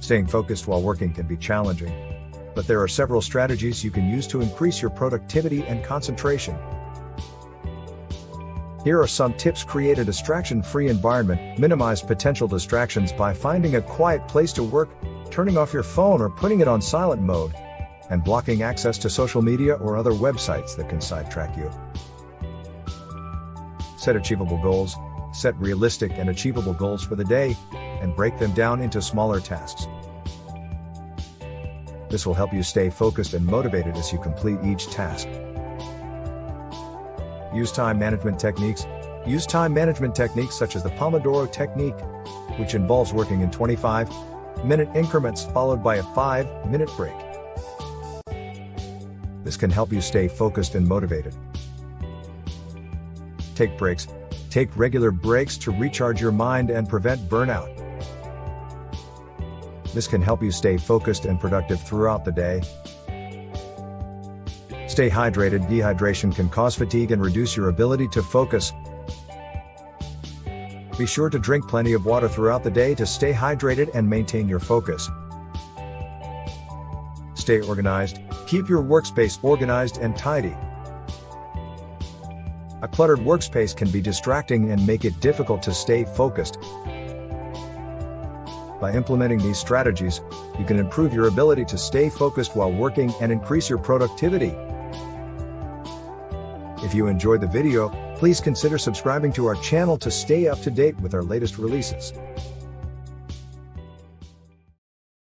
Staying focused while working can be challenging, but there are several strategies you can use to increase your productivity and concentration. Here are some tips: create a distraction-free environment. Minimize potential distractions by finding a quiet place to work, turning off your phone or putting it on silent mode, and blocking access to social media or other websites that can sidetrack you. Set achievable goals. Set realistic and achievable goals for the day, and break them down into smaller tasks. This will help you stay focused and motivated as you complete each task. Use time management techniques. Use time management techniques such as the Pomodoro technique, which involves working in 25-minute increments followed by a 5-minute break. This can help you stay focused and motivated. Take breaks. Take regular breaks to recharge your mind and prevent burnout. This can help you stay focused and productive throughout the day. Stay hydrated. Dehydration can cause fatigue and reduce your ability to focus. Be sure to drink plenty of water throughout the day to stay hydrated and maintain your focus. Stay organized. Keep your workspace organized and tidy. A cluttered workspace can be distracting and make it difficult to stay focused. By implementing these strategies, you can improve your ability to stay focused while working and increase your productivity. If you enjoyed the video, please consider subscribing to our channel to stay up to date with our latest releases.